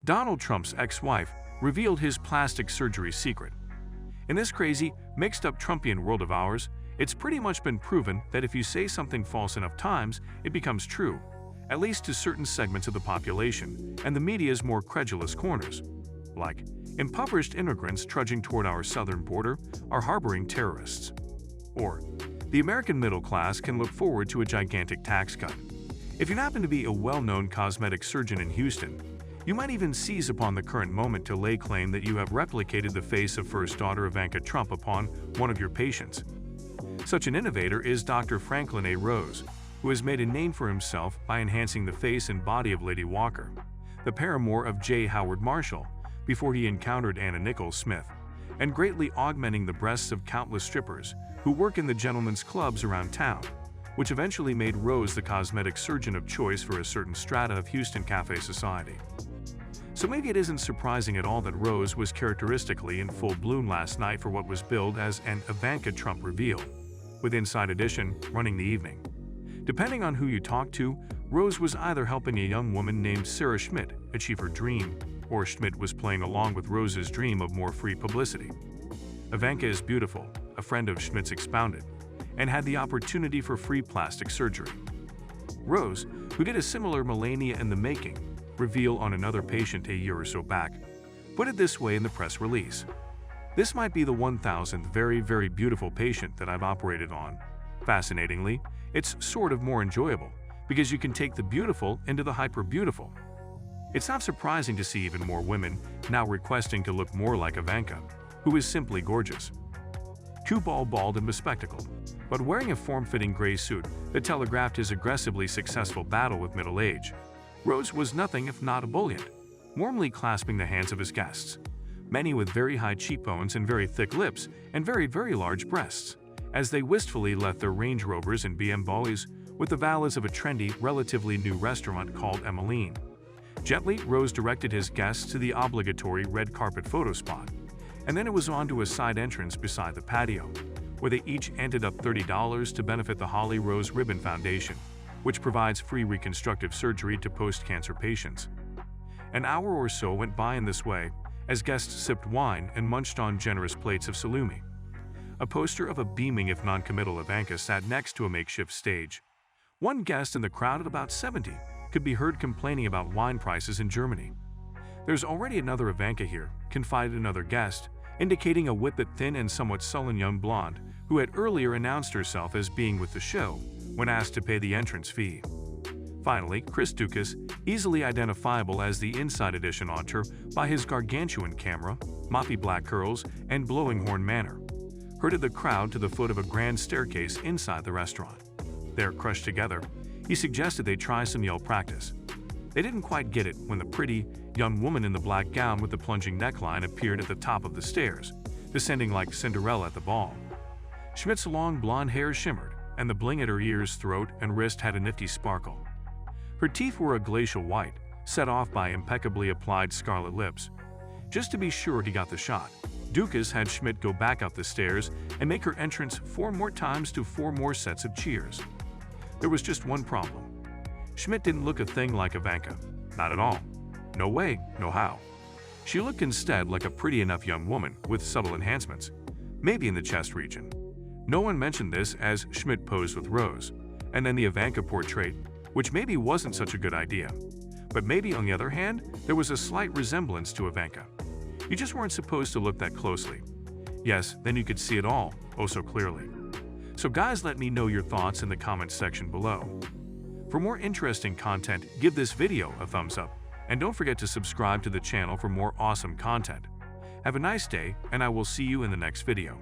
Donald Trump's ex-wife revealed his plastic surgery secret. In this crazy, mixed-up Trumpian world of ours, it's pretty much been proven that if you say something false enough times, it becomes true, at least to certain segments of the population and the media's more credulous corners. Like, impoverished immigrants trudging toward our southern border are harboring terrorists. Or, the American middle class can look forward to a gigantic tax cut. If you happen to be a well-known cosmetic surgeon in Houston, you might even seize upon the current moment to lay claim that you have replicated the face of first daughter Ivanka Trump upon one of your patients. Such an innovator is Dr. Franklin A. Rose, who has made a name for himself by enhancing the face and body of Lady Walker, the paramour of J. Howard Marshall, before he encountered Anna Nicole Smith, and greatly augmenting the breasts of countless strippers who work in the gentlemen's clubs around town, which eventually made Rose the cosmetic surgeon of choice for a certain strata of Houston cafe society. So maybe it isn't surprising at all that Rose was characteristically in full bloom last night for what was billed as an Ivanka Trump reveal, with Inside Edition running the evening. Depending on who you talk to, Rose was either helping a young woman named Sarah Schmidt achieve her dream, or Schmidt was playing along with Rose's dream of more free publicity. Ivanka is beautiful, a friend of Schmidt's expounded, and had the opportunity for free plastic surgery. Rose, who did a similar Melania in the making reveal on another patient a year or so back, put it this way in the press release. This might be the 1,000th very beautiful patient that I've operated on. Fascinatingly, it's sort of more enjoyable, because you can take the beautiful into the hyper-beautiful. It's not surprising to see even more women now requesting to look more like Ivanka, who is simply gorgeous. Bald and bespectacled, but wearing a form-fitting gray suit that telegraphed his aggressively successful battle with middle age, Rose was nothing if not ebullient, warmly clasping the hands of his guests, many with very high cheekbones and very thick lips and very large breasts, as they wistfully left their Range Rovers and BMWs with the valets of a trendy, relatively new restaurant called Emmeline. Gently, Rose directed his guests to the obligatory red carpet photo spot, and then it was on to a side entrance beside the patio, where they each ended up $30 to benefit the Holly Rose Ribbon Foundation, which provides free reconstructive surgery to post-cancer patients. An hour or so went by in this way, as guests sipped wine and munched on generous plates of salumi. A poster of a beaming if non-committal Ivanka sat next to a makeshift stage. One guest in the crowd at about 70 could be heard complaining about wine prices in Germany. "There's already another Ivanka here," confided another guest, indicating a whippet thin and somewhat sullen young blonde who had earlier announced herself as being with the show when asked to pay the entrance fee. Finally, Chris Dukas, easily identifiable as the Inside Edition auteur by his gargantuan camera, moppy black curls, and blowing horn manner, herded the crowd to the foot of a grand staircase inside the restaurant. There, crushed together, he suggested they try some yell practice. They didn't quite get it when the pretty, young woman in the black gown with the plunging neckline appeared at the top of the stairs, descending like Cinderella at the ball. Schmidt's long blonde hair shimmered, and the bling at her ears, throat, and wrist had a nifty sparkle. Her teeth were a glacial white, set off by impeccably applied scarlet lips. Just to be sure he got the shot, Dukas had Schmidt go back up the stairs and make her entrance 4 more times to 4 more sets of cheers. There was just one problem. Schmidt didn't look a thing like Ivanka. Not at all. No way, no how. She looked instead like a pretty enough young woman with subtle enhancements, maybe in the chest region. No one mentioned this as Schmidt posed with Rose, and then the Ivanka portrait, which maybe wasn't such a good idea. But maybe on the other hand, there was a slight resemblance to Ivanka. You just weren't supposed to look that closely. Yes, then you could see it all, oh so clearly. So guys, let me know your thoughts in the comments section below. For more interesting content, give this video a thumbs up, and don't forget to subscribe to the channel for more awesome content. Have a nice day, and I will see you in the next video.